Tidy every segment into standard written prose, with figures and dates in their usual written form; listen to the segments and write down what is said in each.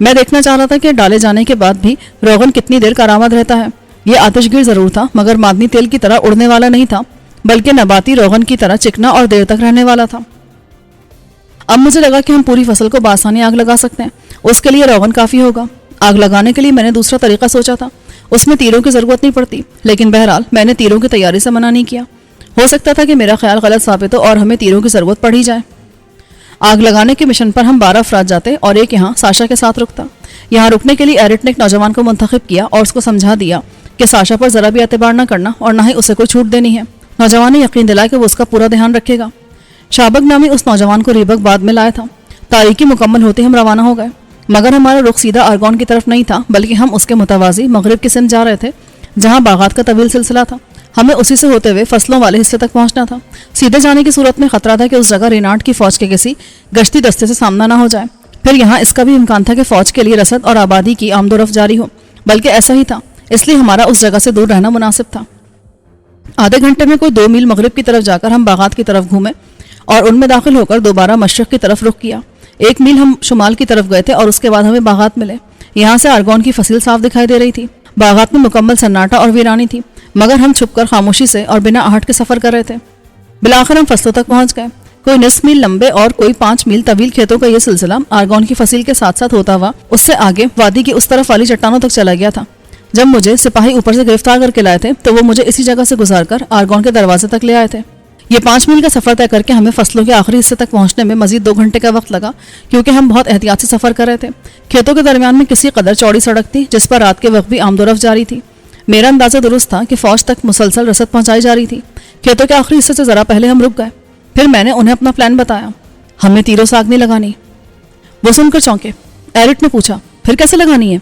میں دیکھنا چاہ رہا تھا کہ ڈالے جانے کے بعد بھی روغن کتنی دیر کارآمد رہتا ہے. یہ آتش گیر ضرور تھا مگر معدنی تیل کی طرح اڑنے والا نہیں تھا بلکہ نباتی روغن کی طرح چکنا اور دیر تک رہنے والا تھا. اب مجھے لگا کہ ہم پوری فصل کو بآسانی آگ لگا سکتے ہیں. اس کے لیے روغن کافی ہوگا. آگ لگانے کے لیے میں نے دوسرا طریقہ سوچا تھا. اس میں تیروں کی ضرورت نہیں پڑتی لیکن بہرحال میں نے تیروں کی تیاری سے منع نہیں کیا. ہو سکتا تھا کہ میرا خیال غلط ثابت ہو اور ہمیں تیروں کی ضرورت پڑ ہی جائے. آگ لگانے کے مشن پر ہم 12 افراد جاتے اور ایک یہاں ساشا کے ساتھ رکتا. یہاں رکنے کے لیے ایرٹ نے ایک نوجوان کو منتخب کیا اور اس کو سمجھا دیا کہ ساشا پر ذرا بھی اعتبار نہ کرنا اور نہ ہی اسے کوئی چھوٹ دینی ہے. نوجوان نے یقین دلایا کہ وہ اس کا پورا دھیان رکھے گا. شابک نامی اس نوجوان کو ریبک بعد میں لایا تھا. تاریکی مکمل ہوتے ہم روانہ ہو گئے مگر ہمارا رخ سیدھا آرگون کی طرف نہیں تھا بلکہ ہم اس کے متوازی مغرب کی سمت جا رہے تھے جہاں باغات کا طویل سلسلہ تھا. ہمیں اسی سے ہوتے ہوئے فصلوں والے حصے تک پہنچنا تھا. سیدھے جانے کی صورت میں خطرہ تھا کہ اس جگہ رینارڈ کی فوج کے کسی گشتی دستے سے سامنا نہ ہو جائے. پھر یہاں اس کا بھی امکان تھا کہ فوج کے لیے رسد اور آبادی کی آمد و رفت جاری ہو. بلکہ ایسا ہی تھا اس لیے ہمارا اس جگہ سے دور رہنا مناسب تھا. آدھے گھنٹے میں کوئی 2 میل مغرب کی طرف جا کر ہم باغات کی طرف گھومے اور ان میں داخل ہو کر دوبارہ مشرق کی طرف رخ کیا. 1 میل ہم شمال کی طرف گئے تھے اور اس کے بعد ہمیں باغات ملے. یہاں سے آرگون کی فصیل صاف دکھائی دے رہی تھی. باغات میں مکمل سناٹا اور ویرانی تھی مگر ہم چھپ کر خاموشی سے اور بنا آہٹ کے سفر کر رہے تھے. بالآخر ہم فصلوں تک پہنچ گئے. کوئی 9 میل لمبے اور کوئی 5 میل طویل کھیتوں کا یہ سلسلہ آرگون کی فصیل کے ساتھ ساتھ ہوتا ہوا اس سے آگے وادی کی اس طرف والی چٹانوں تک چلا گیا تھا. جب مجھے سپاہی اوپر سے گرفتار کر کے لائے تھے تو وہ مجھے اسی جگہ سے گزار کر آرگون کے دروازے تک لے آئے تھے. یہ 5 میل کا سفر طے کر کے ہمیں فصلوں کے آخری حصے تک پہنچنے میں مزید 2 گھنٹے کا وقت لگا کیونکہ ہم بہت احتیاط سے سفر کر رہے تھے. کھیتوں کے درمیان میں کسی قدر چوڑی سڑک تھی جس پر رات کے وقت بھی آمد و رفت جاری تھی. میرا اندازہ درست تھا کہ فوج تک مسلسل رسد پہنچائی جا رہی تھی. کھیتوں کے آخری حصے سے ذرا پہلے ہم رک گئے. پھر میں نے انہیں اپنا پلان بتایا. ہمیں تیروں سے آگ نہیں لگانی. وہ سن کر چونکے. ایرٹ نے پوچھا پھر کیسے لگانی ہے؟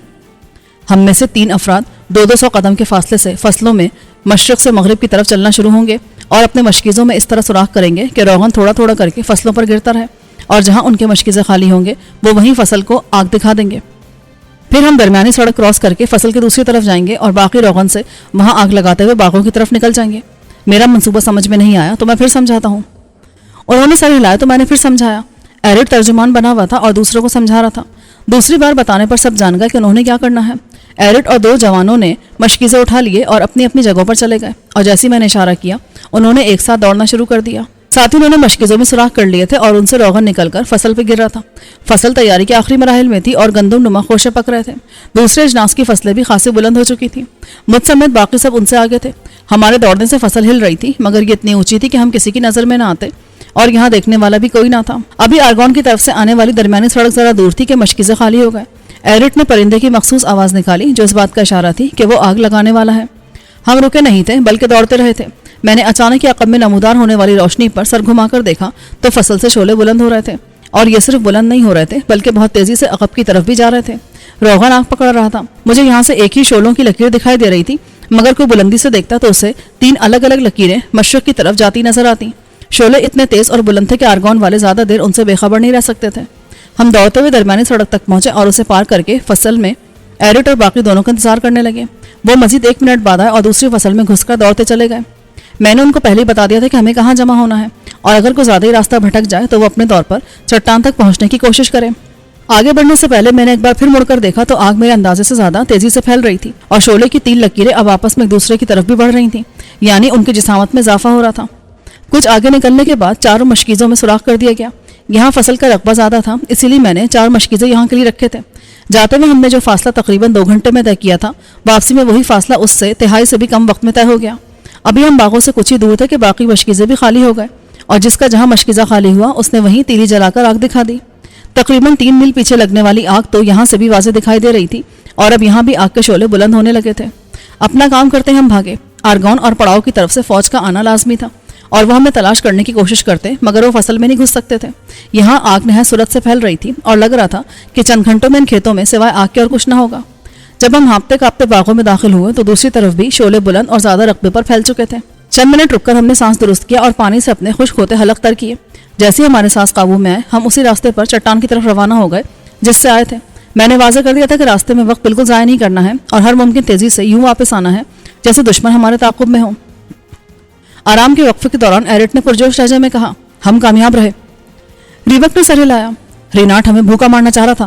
ہم میں سے 3 افراد 200 قدم کے فاصلے سے فصلوں میں مشرق سے مغرب کی طرف چلنا شروع ہوں گے اور اپنے مشکیزوں میں اس طرح سوراخ کریں گے کہ روغن تھوڑا تھوڑا کر کے فصلوں پر گرتا رہے اور جہاں ان کے مشکیزیں خالی ہوں گے وہ وہیں فصل کو آگ دکھا دیں گے. پھر ہم درمیانی سڑک کراس کر کے فصل کی دوسری طرف جائیں گے اور باقی روغن سے وہاں آگ لگاتے ہوئے باغوں کی طرف نکل جائیں گے. میرا منصوبہ سمجھ میں نہیں آیا تو میں پھر سمجھاتا ہوں. انہوں نے سر ہلایا تو میں نے پھر سمجھایا. ایرٹ ترجمان بنا ہوا تھا اور دوسروں کو سمجھا رہا تھا. دوسری بار بتانے پر سب جان گئے کہ انہوں نے کیا کرنا ہے. ایرٹ اور 2 جوانوں نے مشکیزیں اٹھا لیے اور اپنی اپنی جگہوں پر چلے گئے اور جیسے میں نے اشارہ کیا انہوں نے ایک ساتھ دوڑنا شروع کر دیا. ساتھ ہی انہوں نے مشکیزوں میں سوراخ کر لیے تھے اور ان سے روغن نکل کر فصل پہ گر رہا تھا. فصل تیاری کے آخری مراحل میں تھی اور گندم نما خوشے پک رہے تھے. دوسرے اجناس کی فصلیں بھی خاصی بلند ہو چکی تھیں. مجھ سمیت باقی سب ان سے آگے تھے. ہمارے دوڑنے سے فصل ہل رہی تھی مگر یہ اتنی اونچی تھی کہ ہم کسی کی نظر میں نہ آتے اور یہاں دیکھنے والا بھی کوئی نہ تھا. ابھی آرگون کی طرف سے آنے والی درمیانی سڑک ذرا دور تھی کہ مشکیزیں خالی ہو گئے. ایرٹ نے پرندے کی مخصوص آواز نکالی جو اس بات کا اشارہ تھی کہ وہ آگ لگانے والا ہے. ہم رکے نہیں تھے بلکہ دوڑتے رہے تھے. میں نے اچانک عقب میں نمودار ہونے والی روشنی پر سر گھما کر دیکھا تو فصل سے شعلے بلند ہو رہے تھے اور یہ صرف بلند نہیں ہو رہے تھے بلکہ بہت تیزی سے عقب کی طرف بھی جا رہے تھے. روغن آگ پکڑ رہا تھا. مجھے یہاں سے ایک ہی شعلوں کی لکیر دکھائی دے رہی تھی مگر کوئی بلندی سے دیکھتا تو اسے 3 الگ الگ لکیریں مشرق کی طرف جاتی نظر آتی. شعلے اتنے تیز اور بلند تھے کہ آرگون والے زیادہ دیر ان سے بے خبر نہیں رہ سکتے تھے. ہم دوڑتے ہوئے درمیانی سڑک تک پہنچے اور اسے پار کر کے فصل میں ایرٹ اور باقی دونوں کا انتظار کرنے لگے. وہ مزید 1 منٹ بعد آئے اور دوسری فصل میں گھس کر دوڑتے چلے گئے. میں نے ان کو پہلے ہی بتا دیا تھا کہ ہمیں کہاں جمع ہونا ہے اور اگر کوئی زیادہ ہی راستہ بھٹک جائے تو وہ اپنے طور پر چٹان تک پہنچنے کی کوشش کرے. آگے بڑھنے سے پہلے میں نے ایک بار پھر مڑ کر دیکھا تو آگ میرے اندازے سے زیادہ تیزی سے پھیل رہی تھی اور شعلے کی 3 لکیریں اب آپس میں ایک دوسرے کی طرف بھی بڑھ رہی تھیں یعنی ان کی جسامت میں اضافہ ہو رہا تھا. کچھ آگے نکلنے کے بعد 4 مشکیزوں میں سوراخ کر دیا گیا. یہاں فصل کا رقبہ زیادہ تھا اسی لیے میں نے 4 مشکیزیں یہاں کے لیے رکھے تھے. جاتے میں ہم نے جو فاصلہ تقریباً 2 گھنٹے میں طے کیا تھا واپسی میں وہی فاصلہ اس سے تہائی سے بھی کم وقت میں طے ہو گیا. ابھی ہم باغوں سے کچھ ہی دور تھے کہ باقی مشکیزیں بھی خالی ہو گئے اور جس کا جہاں مشکیزہ خالی ہوا اس نے وہیں تیلی جلا کر آگ دکھا دی. تقریباً 3 میل پیچھے لگنے والی آگ تو یہاں سے بھی واضح دکھائی دے رہی تھی اور اب یہاں بھی آگ کے شعلے بلند ہونے لگے تھے. اپنا کام کرتے ہم بھاگے. آرگون اور پڑاؤ کی طرف سے فوج کا آنا لازمی تھا اور وہ ہمیں تلاش کرنے کی کوشش کرتے مگر وہ فصل میں نہیں گھس سکتے تھے. یہاں آگ نہایت سرعت سے پھیل رہی تھی اور لگ رہا تھا کہ چند گھنٹوں میں ان کھیتوں میں سوائے آگ کے اور کچھ نہ ہوگا. جب ہم ہانپتے کانپتے باغوں میں داخل ہوئے تو دوسری طرف بھی شعلے بلند اور زیادہ رقبے پر پھیل چکے تھے. چند منٹ رک کر ہم نے سانس درست کیا اور پانی سے اپنے خشک ہوتے حلق تر کیے. جیسے ہمارے سانس قابو میں آئے ہم اسی راستے پر چٹان کی طرف روانہ ہو گئے جس سے آئے تھے. میں نے واضح کر دیا تھا کہ راستے میں وقت بالکل ضائع نہیں کرنا ہے اور ہر ممکن تیزی سے یوں واپس آنا ہے جیسے دشمن ہمارے تعاقب میں ہوں. آرام کے وقفے کے دوران ایرٹ نے پرجوش لہجے میں کہا ہم کامیاب رہے. ریبک نے سر ہلایا. رینارڈ ہمیں بھوکا مارنا چاہ رہا تھا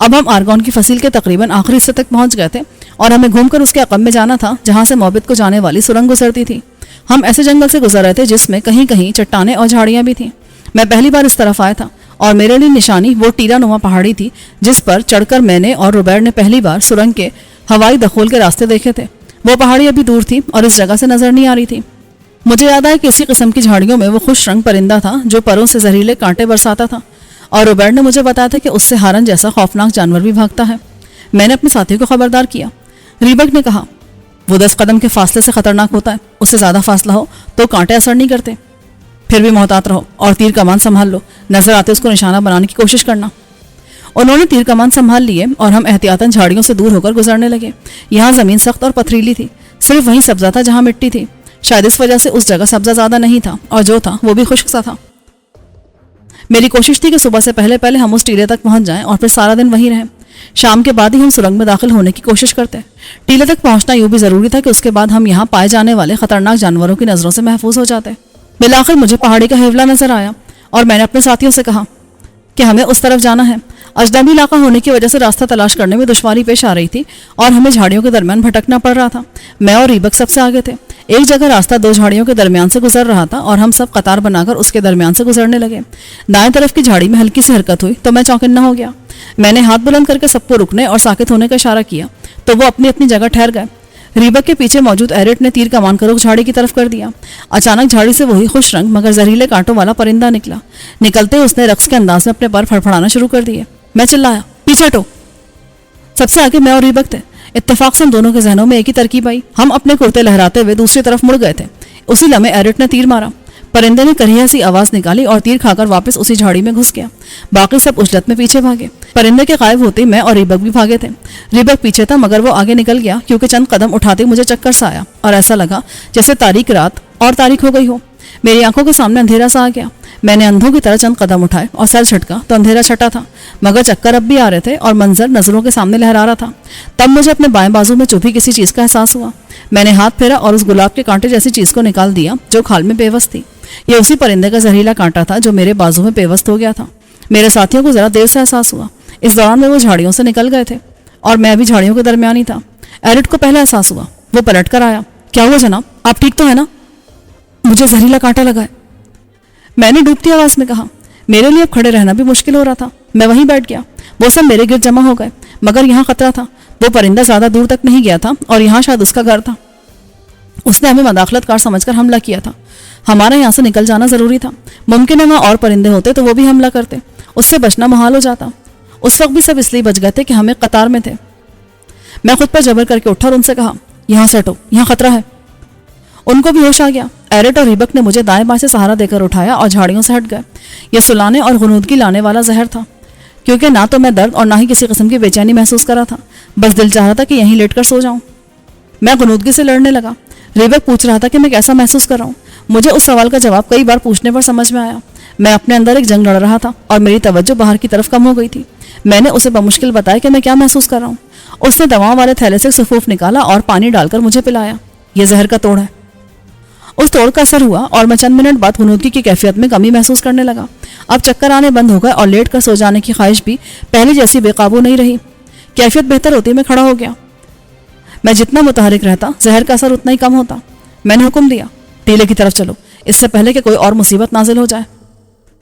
اب ہم آرگون کی فصیل کے تقریباً آخری حصے تک پہنچ گئے تھے اور ہمیں گھوم کر اس کے عقب میں جانا تھا جہاں سے موبت کو جانے والی سرنگ گزرتی تھی۔ ہم ایسے جنگل سے گزر رہے تھے جس میں کہیں کہیں چٹانیں اور جھاڑیاں بھی تھیں۔ میں پہلی بار اس طرف آیا تھا اور میرے لیے نشانی وہ ٹیلا نما پہاڑی تھی جس پر چڑھ کر میں نے اور روبیر نے پہلی بار سرنگ کے ہوائی دخول کے راستے دیکھے تھے۔ وہ پہاڑی ابھی دور تھی اور اس جگہ سے نظر نہیں آ رہی تھی۔ مجھے یاد آیا کہ اسی قسم کی جھاڑیوں میں وہ خوش رنگ پرندہ تھا جو پروں سے زہریلے کانٹے برساتا تھا، اور روبیر نے مجھے بتایا تھا کہ اس سے ہارن جیسا خوفناک جانور بھی بھاگتا ہے۔ میں نے اپنے ساتھی کو خبردار کیا۔ ریبک نے کہا، وہ 10 قدم کے فاصلے سے خطرناک ہوتا ہے، اس سے زیادہ فاصلہ ہو تو کانٹے اثر نہیں کرتے۔ پھر بھی محتاط رہو اور تیر کمان سنبھال لو، نظر آتے اس کو نشانہ بنانے کی کوشش کرنا۔ انہوں نے تیر کمان سنبھال لیے اور ہم احتیاطاً جھاڑیوں سے دور ہو کر گزرنے لگے۔ یہاں زمین سخت اور پتھریلی تھی، صرف وہیں سبزہ تھا جہاں مٹی تھی۔ شاید اس وجہ سے اس جگہ سبزہ زیادہ نہیں تھا، اور جو تھا وہ بھی خشک سا تھا۔ میری کوشش تھی کہ صبح سے پہلے پہلے ہم اس ٹیلے تک پہنچ جائیں اور پھر سارا دن وہیں رہیں۔ شام کے بعد ہی ہم سرنگ میں داخل ہونے کی کوشش کرتے۔ ٹیلے تک پہنچنا یوں بھی ضروری تھا کہ اس کے بعد ہم یہاں پائے جانے والے خطرناک جانوروں کی نظروں سے محفوظ ہو جاتے۔ بالآخر مجھے پہاڑی کا حیولہ نظر آیا اور میں نے اپنے ساتھیوں سے کہا کہ ہمیں اس طرف جانا ہے۔ اجنبی علاقہ ہونے کی وجہ سے راستہ تلاش کرنے میں دشواری پیش آ رہی تھی اور ہمیں جھاڑیوں کے درمیان بھٹکنا پڑ رہا تھا۔ میں اور ریبک سب سے آگے تھے۔ ایک جگہ راستہ 2 جھاڑیوں کے درمیان سے گزر رہا تھا اور ہم سب قطار بنا کر اس کے درمیان سے گزرنے لگے۔ دائیں طرف کی جھاڑی میں ہلکی سی حرکت ہوئی تو میں چوکنا ہو گیا۔ میں نے ہاتھ بلند کر کے سب کو رکنے اور ساکت ہونے کا اشارہ کیا تو وہ اپنی اپنی جگہ ٹھہر گئے۔ ریبک کے پیچھے موجود ایرٹ نے تیر کمان کا رخ جھاڑی کی طرف کر دیا۔ اچانک جھاڑی سے وہی خوش رنگ مگر زہریلے کانٹوں والا پرندہ نکلا۔ نکلتے اس نے رقص کے انداز میں اپنے پر پھڑپڑانا شروع کر دیے۔ میں چلایا، پیچھے ہٹو۔ سب سے آگے میں اور ریبک تھے۔ اتفاق سے ہم دونوں کے ذہنوں میں ایک ہی ترکیب آئی۔ ہم اپنے کرتے لہراتے ہوئے دوسری طرف مڑ گئے تھے۔ اسی لمحے ایرٹ نے تیر مارا۔ پرندے نے کریہ سی آواز نکالی اور تیر کھا کر واپس اسی جھاڑی میں گھس گیا۔ باقی سب اجلت میں پیچھے بھاگے۔ پرندے کے غائب ہوتے میں اور ریبک بھی بھاگے تھے۔ ریبک پیچھے تھا مگر وہ آگے نکل گیا کیونکہ چند قدم اٹھاتے مجھے چکر سا آیا اور ایسا لگا جیسے تاریک رات اور تاریک ہو گئی ہو۔ میری آنکھوں کے سامنے اندھیرا سا آ گیا۔ میں نے اندھوں کی طرح چند قدم اٹھائے اور سر جھٹکا تو اندھیرا چھٹا تھا مگر چکر اب بھی آ رہے تھے اور منظر نظروں کے سامنے لہرا رہا تھا۔ تب مجھے اپنے بائیں بازو میں چبھی کسی چیز کا احساس ہوا۔ میں نے ہاتھ پھیرا اور اس گلاب کے کانٹے جیسی چیز کو نکال دیا جو کھال میں پیوست تھی۔ یہ اسی پرندے کا زہریلا کانٹا تھا جو میرے بازو میں پیوست ہو گیا تھا۔ میرے ساتھیوں کو ذرا دیر سے احساس ہوا۔ اس دوران میں وہ جھاڑیوں سے نکل گئے تھے اور میں بھی جھاڑیوں کے درمیان ہی تھا۔ ایرٹ کو پہلا احساس ہوا۔ وہ پلٹ کر آیا۔ کیا ہوا جناب، آپ ٹھیک تو ہے نا؟ مجھے زہریلا کانٹا لگا ہے، میں نے ڈوبتی آواز میں کہا۔ میرے لیے اب کھڑے رہنا بھی مشکل ہو رہا تھا۔ میں وہیں بیٹھ گیا۔ وہ سب میرے گرد جمع ہو گئے مگر یہاں خطرہ تھا۔ وہ پرندہ زیادہ دور تک نہیں گیا تھا اور یہاں شاید اس کا گھر تھا۔ اس نے ہمیں مداخلت کار سمجھ کر حملہ کیا تھا۔ ہمارا یہاں سے نکل جانا ضروری تھا۔ ممکن ہے وہاں اور پرندے ہوتے تو وہ بھی حملہ کرتے، اس سے بچنا محال ہو جاتا۔ اس وقت بھی سب اس لیے بچ گئے تھے کہ ہمیں قطار میں تھے۔ میں خود پر جبر کر کے اٹھا اور ان سے کہا، یہاں سے ہٹو، یہاں خطرہ ہے۔ ان کو بھی ہوش آ گیا۔ ایرٹ اور ریبک نے مجھے دائیں بائیں سے سہارا دے کر اٹھایا اور جھاڑیوں سے ہٹ گئے۔ یہ سلانے اور غنودگی لانے والا زہر تھا کیونکہ نہ تو میں درد اور نہ ہی کسی قسم کی بے چینی محسوس کر رہا تھا، بس دل چاہ رہا تھا کہ یہیں لیٹ کر سو جاؤں۔ میں غنودگی سے لڑنے لگا۔ ریبک پوچھ رہا تھا کہ میں کیسا محسوس کر رہا ہوں۔ مجھے اس سوال کا جواب کئی بار پوچھنے پر سمجھ میں آیا۔ میں اپنے اندر ایک جنگ لڑ رہا تھا اور میری توجہ باہر کی طرف کم ہو گئی تھی۔ میں نے اسے بمشکل بتایا کہ میں کیا محسوس کر رہا ہوں۔ اس نے دواؤں والے تھیلے سے سفوف نکالا اور پانی ڈال کر مجھے پلایا۔ یہ زہر کا توڑ ہے۔ اس توڑ کا اثر ہوا اور میں چند منٹ بعد غنودگی کی کیفیت میں کمی محسوس کرنے لگا۔ اب چکر آنے بند ہو گئے اور لیٹ کر سو جانے کی خواہش بھی پہلے جیسی بے قابو نہیں رہی۔ کیفیت بہتر ہوتی میں کھڑا ہو گیا۔ میں جتنا متحرک رہتا زہر کا اثر اتنا ہی کم ہوتا۔ میں نے حکم دیا، ٹیلے کی طرف چلو، اس سے پہلے کہ کوئی اور مصیبت نازل ہو جائے۔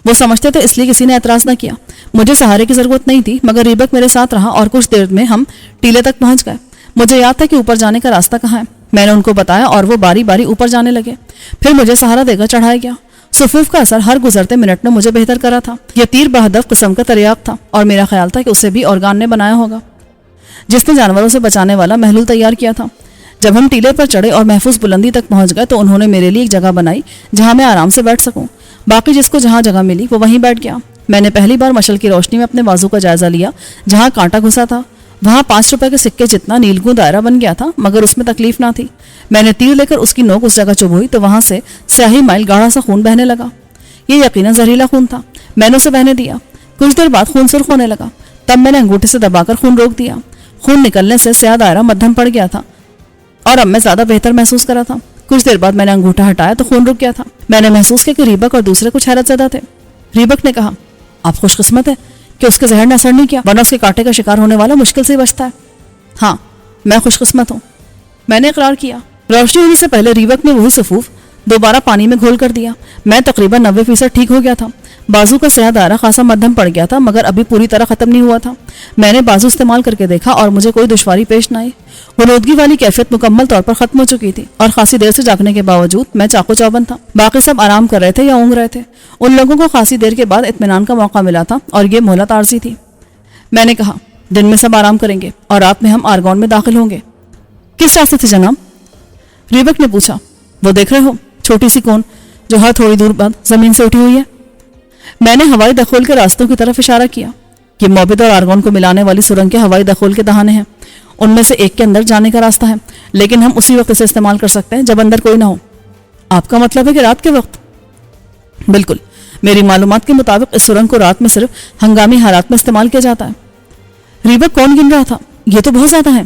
وہ سمجھتے تھے اس لیے کسی نے اعتراض نہ کیا۔ مجھے سہارے کی ضرورت نہیں تھی مگر ریبک میرے ساتھ رہا اور کچھ دیر میں ہم ٹیلے تک پہنچ گئے۔ مجھے یاد تھا کہ اوپر جانے کا راستہ کہاں ہے۔ میں نے ان کو بتایا اور وہ باری باری اوپر جانے لگے۔ پھر مجھے سہارا دے کر چڑھایا گیا۔ سفوف کا اثر ہر گزرتے منٹ میں مجھے بہتر کرا تھا۔ یہ تیر بہدف قسم کا تریاق تھا اور میرا خیال تھا کہ اسے بھی اورگان نے بنایا ہوگا جس نے جانوروں سے بچانے والا محلول تیار کیا تھا۔ جب ہم ٹیلے پر چڑھے اور محفوظ بلندی تک پہنچ گئے تو انہوں نے میرے لیے ایک جگہ بنائی جہاں میں آرام سے بیٹھ سکوں۔ باقی جس کو جہاں جگہ ملی وہ وہیں بیٹھ گیا۔ میں نے پہلی بار مشل کی روشنی میں اپنے بازو کا جائزہ لیا۔ جہاں کانٹا گھسا تھا وہاں 5 روپے کے سکے جتنا نیلگوں دائرہ بن گیا تھا مگر اس میں تکلیف نہ تھی۔ میں نے تیر لے کر اس کی نوک اس جگہ چبھوئی تو وہاں سے سیاہی مائل گاڑھا سا خون بہنے لگا۔ یہ یقیناً زہریلا خون تھا۔ میں نے اسے بہنے دیا۔ کچھ دیر بعد خون سرخ ہونے لگا۔ تب میں نے انگوٹھے سے دبا کر خون روک دیا۔ خون نکلنے سے سیاہ دائرہ مدھم پڑ گیا تھا اور اب میں زیادہ بہتر محسوس کر رہا تھا۔ کچھ دیر بعد میں نے انگوٹھا ہٹایا تو خون رک گیا تھا۔ میں نے محسوس کیا کہ ریبک اور دوسرے کچھ حیرت زدہ تھے۔ ریبک نے کہا، آپ خوش قسمت ہیں کہ اس کے زہر نے اثر نہیں کیا، ورنہ اس کے کانٹے کا شکار ہونے والا مشکل سے ہی بچتا ہے۔ ہاں، میں خوش قسمت ہوں، میں نے اقرار کیا۔ روشنی ہونے سے پہلے ریبک نے وہی صفوف دوبارہ پانی میں گھول کر دیا۔ میں تقریباً 90% ٹھیک ہو گیا تھا۔ بازو کا سیاہ دائرہ خاصا مدھم پڑ گیا تھا، مگر ابھی پوری طرح ختم نہیں ہوا تھا۔ میں نے بازو استعمال کر کے دیکھا اور مجھے کوئی دشواری پیش نہ آئی۔ غنودگی والی کیفیت مکمل طور پر ختم ہو چکی تھی اور خاصی دیر سے جاگنے کے باوجود میں چاقو چوبند تھا۔ باقی سب آرام کر رہے تھے یا اونگ رہے تھے۔ ان لوگوں کو خاصی دیر کے بعد اطمینان کا موقع ملا تھا اور یہ مہلت عارضی تھی۔ میں نے کہا، دن میں سب آرام کریں گے اور رات میں ہم آرگون میں داخل ہوں گے۔ کس راستے سے جناب؟ ریبک نے پوچھا۔ وہ دیکھ رہے ہو، چھوٹی سی کون جو ہر تھوڑی دور بعد زمین سے اٹھی ہوئی ہے۔ میں نے ہوائی دخول کے راستوں کی طرف اشارہ کیا۔ یہ موبد اور آرگون کو ملانے والی سرنگ کے ہوائی دخول کے دہانے ہیں۔ ان میں سے ایک کے اندر جانے کا راستہ ہے، لیکن ہم اسی وقت اسے استعمال کر سکتے ہیں جب اندر کوئی نہ ہو۔ آپ کا مطلب ہے کہ رات کے وقت؟ بالکل، میری معلومات کے مطابق اس سرنگ کو رات میں صرف ہنگامی حالات میں استعمال کیا جاتا ہے۔ ریبک کون گن رہا تھا؟ یہ تو بہت زیادہ ہیں۔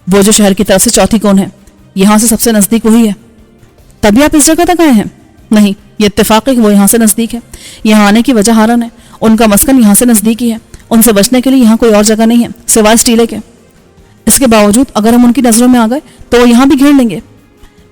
وہ جو شہر کی طرف سے چوتھی کون ہے، یہاں سے سب سے نزدیک وہی ہے۔ تبھی آپ اس جگہ تک آئے ہیں؟ نہیں، یہ اتفاق ہے کہ وہ یہاں سے نزدیک ہے۔ یہاں آنے کی وجہ ہارن ہے، ان کا مسکن یہاں سے نزدیک ہی ہے۔ ان سے بچنے کے لیے یہاں کوئی اور جگہ نہیں ہے سوائے اس ٹیلے کے۔ اس کے باوجود اگر ہم ان کی نظروں میں آ گئے تو وہ یہاں بھی گھیر لیں گے،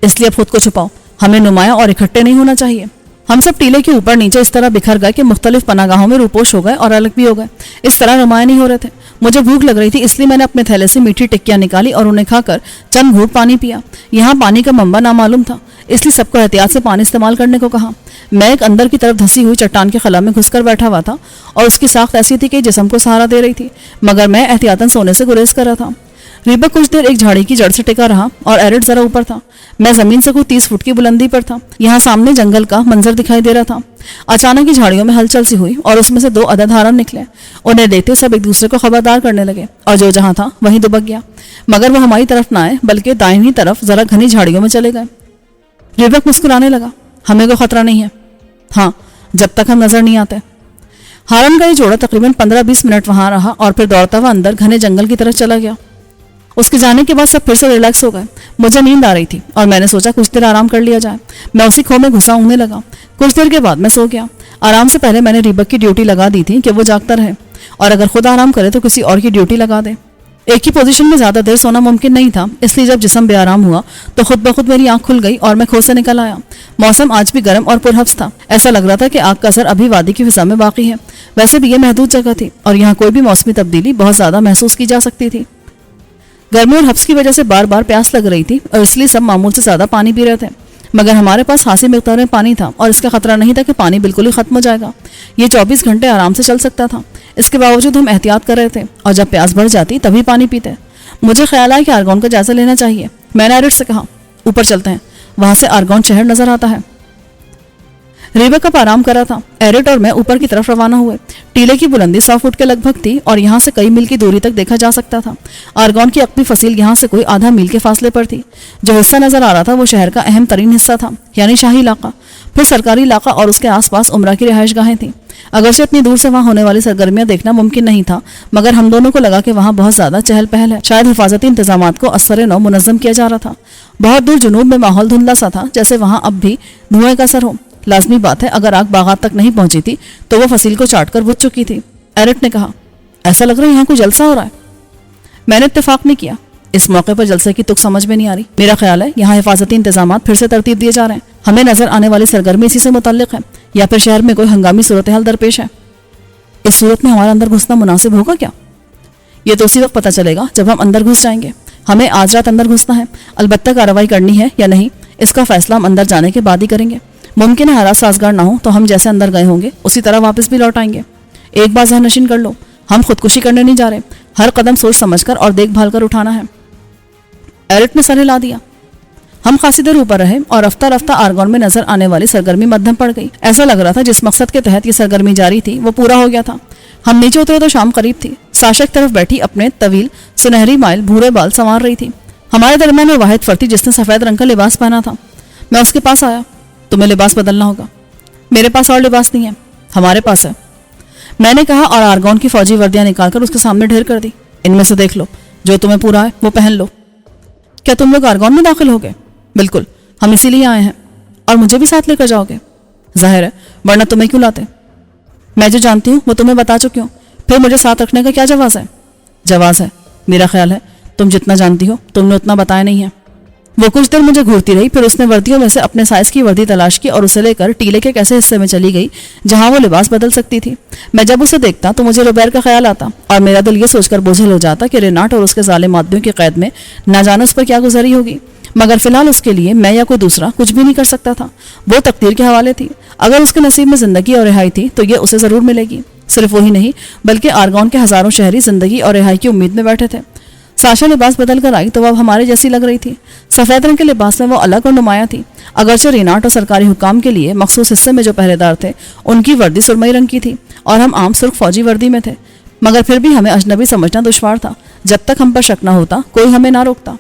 اس لیے اب خود کو چھپاؤ، ہمیں نمایاں اور اکٹھے نہیں ہونا چاہیے۔ ہم سب ٹیلے کے اوپر نیچے اس طرح بکھر گئے کہ مختلف پناہگاہوں میں روپوش ہو گئے اور الگ بھی ہو گئے۔ اس طرح نمایاں نہیں ہو رہے تھے۔ مجھے بھوک لگ رہی تھی، اس لیے میں نے اپنے تھیلے سے میٹھی ٹکیاں نکالی اور انہیں کھا کر چند گھونٹ پانی پیا۔ یہاں پانی کا منبع نامعلوم تھا، اس لیے سب کو احتیاط سے پانی استعمال کرنے کو کہا۔ میں ایک اندر کی طرف دھسی ہوئی چٹان کے خلا میں گھس کر بیٹھا ہوا تھا اور اس کی ساخت ایسی تھی کہ جسم کو سہارا دے رہی تھی، مگر میں احتیاطاً سونے سے گریز کر رہا تھا۔ ریبک کچھ دیر ایک جھاڑی کی جڑ سے ٹکا رہا اور ایرٹ ذرا اوپر تھا۔ میں زمین سے کوئی 30 فٹ کی بلندی پر تھا۔ یہاں سامنے جنگل کا منظر دکھائی دے رہا تھا۔ اچانک ہی جھاڑیوں میں ہلچل سی ہوئی اور اس میں سے 2 عدد ہارن نکلے۔ انہیں دیکھتے سب ایک دوسرے کو خبردار کرنے لگے اور جو جہاں تھا وہیں دبک گیا، مگر وہ ہماری طرف نہ آئے بلکہ دائیں طرف ذرا گھنی جھاڑیوں میں چلے گئے۔ ریبک مسکرانے لگا۔ ہمیں کوئی خطرہ نہیں ہے، ہاں جب تک ہم نظر نہیں آتے۔ ہارن کا یہ جوڑا تقریباً 15-20 منٹ وہاں رہا اور پھر دوڑتا ہوا اندر گھنے جنگل کی طرف چلا گیا۔ اس کے جانے کے بعد سب پھر سے ریلیکس ہو گئے۔ مجھے نیند آ رہی تھی اور میں نے سوچا کچھ دیر آرام کر لیا جائے۔ میں اسی کھو میں گھسا اونگنے لگا۔ کچھ دیر کے بعد میں سو گیا۔ آرام سے پہلے میں نے ریبک کی ڈیوٹی لگا دی تھی کہ وہ جاگتا رہے اور اگر خود آرام کرے تو کسی اور کی ڈیوٹی لگا دے۔ ایک ہی پوزیشن میں زیادہ دیر سونا ممکن نہیں تھا، اس لیے جب جسم بے آرام ہوا تو خود بخود میری آنکھ کھل گئی اور میں کھو سے نکل آیا۔ موسم آج بھی گرم اور پرحبس تھا۔ ایسا لگ رہا تھا کہ آگ کا اثر ابھی وادی کی فضا میں باقی ہے۔ ویسے بھی یہ محدود جگہ تھی اور یہاں کوئی بھی موسمی تبدیلی بہت زیادہ محسوس کی جا سکتی تھی۔ گرمی اور حبس کی وجہ سے بار بار پیاس لگ رہی تھی اور اس لیے سب معمول سے زیادہ پانی پی رہے تھے، مگر ہمارے پاس خاصی مقدار میں پانی تھا اور اس کا خطرہ نہیں تھا کہ پانی بالکل ہی ختم ہو جائے گا۔ یہ 24 گھنٹے آرام سے چل سکتا تھا۔ اس کے باوجود ہم احتیاط کر رہے تھے اور جب پیاس بڑھ جاتی تبھی پانی پیتے۔ مجھے خیال آیا کہ آرگون کا جائزہ لینا چاہیے۔ میں نے ایرٹ سے کہا، اوپر چلتے ہیں، وہاں سے آرگون شہر نظر آتا ہے۔ ریبک اب آرام کر رہا تھا۔ ایرٹ اور میں اوپر کی طرف روانہ ہوئے۔ ٹیلے کی بلندی 100 فٹ کے لگ بھگ تھی اور یہاں سے کئی میل کی دوری تک دیکھا جا سکتا تھا۔ آرگون کی عقبی فصیل یہاں سے کوئی آدھا میل کے فاصلے پر تھی۔ جو حصہ نظر آ رہا تھا وہ شہر کا اہم ترین حصہ تھا، یعنی شاہی علاقہ، پھر سرکاری علاقہ اور اس کے آس پاس عمرہ کی رہائش گاہیں تھیں۔ اگرچہ اتنی دور سے وہاں ہونے والی سرگرمیاں دیکھنا ممکن نہیں تھا، مگر ہم دونوں کو لگا کہ وہاں بہت زیادہ چہل پہل ہے۔ شاید حفاظتی انتظامات کو اثر نو منظم کیا جا رہا تھا۔ بہت دور جنوب میں ماحول دھندلا سا تھا، جیسے وہاں اب بھی دھوئیں کا اثر ہو۔ لازمی بات ہے اگر آگ باغات تک نہیں پہنچی تھی تو وہ فصیل کو چاٹ کر بجھ چکی تھی۔ ایرٹ نے کہا، ایسا لگ رہا ہے یہاں کوئی جلسہ ہو رہا ہے۔ میں نے اتفاق نہیں کیا۔ اس موقع پر جلسے کی تک سمجھ میں نہیں آ رہی۔ میرا خیال ہے یہاں حفاظتی انتظامات پھر سے ترتیب دیے جا رہے ہیں۔ ہمیں نظر آنے والی سرگرمی اسی سے متعلق ہے یا پھر شہر میں کوئی ہنگامی صورتحال درپیش ہے۔ اس صورت میں ہمارا اندر گھسنا مناسب ہوگا کیا؟ یہ تو اسی وقت پتہ چلے گا جب ہم اندر گھس جائیں گے۔ ہمیں آج رات اندر گھسنا ہے، البتہ کارروائی کرنی ہے یا نہیں اس کا فیصلہ ہم اندر جانے کے بعد ہی کریں گے۔ ممکن ہے حالات سازگار نہ ہو تو ہم جیسے اندر گئے ہوں گے اسی طرح واپس بھی لوٹ آئیں گے۔ ایک بات ذہن نشین کر لو، ہم خودکشی کرنے نہیں جا رہے، ہر قدم سوچ سمجھ کر اور دیکھ بھال کر اٹھانا ہے۔ ایرٹ نے سر ہلا دیا۔ ہم خاصی دیر اوپر رہے اور رفتہ رفتہ آرگون میں نظر آنے والی سرگرمی مدھم پڑ گئی۔ ایسا لگ رہا تھا جس مقصد کے تحت یہ سرگرمی جاری تھی وہ پورا ہو گیا تھا۔ ہم نیچے اترے تو شام قریب تھی۔ ساشا کی طرف بیٹھی اپنے طویل سنہری مائل بھورے بال سنوار رہی تھی۔ ہمارے درمیان میں واحد فرد تھی جس نے سفید رنگ کا لباس پہنا تھا۔ میں اس کے پاس آیا۔ تمہیں لباس بدلنا ہوگا۔ میرے پاس اور لباس نہیں ہے۔ ہمارے پاس ہے، میں نے کہا اور آرگون کی فوجی وردیاں نکال کر اس کے سامنے ڈھیر کر دی۔ ان میں سے دیکھ لو، جو تمہیں پورا ہے وہ پہن لو۔ کیا تم لوگ آرگون میں داخل ہوگے؟ بالکل، ہم اسی لیے آئے ہیں۔ اور مجھے بھی ساتھ لے کر جاؤ گے؟ ظاہر ہے، ورنہ تمہیں کیوں لاتے؟ میں جو جانتی ہوں وہ تمہیں بتا چکی ہوں۔ پھر مجھے ساتھ رکھنے کا کیا جواز ہے؟ جواز ہے، میرا خیال ہے تم جتنا جانتی ہو تم نے اتنا بتایا نہیں ہے۔ وہ کچھ دیر مجھے گھورتی رہی، پھر اس نے وردیوں میں سے اپنے سائز کی وردی تلاش کی اور اسے لے کر ٹیلے کے ایسے حصے میں چلی گئی جہاں وہ لباس بدل سکتی تھی۔ میں جب اسے دیکھتا تو مجھے روبیر کا خیال آتا اور میرا دل یہ سوچ کر بوجھل ہو جاتا کہ ریناٹ اور اس کے ظالم آدمیوں کی قید میں نہ جانے اس پر کیا گزری ہوگی، مگر فی الحال اس کے لیے میں یا کوئی دوسرا کچھ بھی نہیں کر سکتا تھا۔ وہ تقدیر کے حوالے تھی، اگر اس کے نصیب میں زندگی اور رہائی تھی تو یہ اسے ضرور ملے گی۔ صرف وہی نہیں بلکہ آرگون کے ہزاروں شہری زندگی اور رہائی کی امید میں بیٹھے تھے۔ ساشا لباس بدل کر آئی تو وہ اب ہمارے جیسی لگ رہی تھی۔ سفید رنگ کے لباس میں وہ الگ اور نمایاں تھی، اگرچہ ریناٹ اور سرکاری حکام کے لیے مخصوص حصے میں جو پہرے دار تھے ان کی وردی سرمئی رنگ کی تھی اور ہم عام سرخ فوجی وردی میں تھے، مگر پھر بھی ہمیں اجنبی سمجھنا دشوار تھا۔ جب تک ہم پر شک نہ ہوتا کوئی ہمیں نہ روکتا۔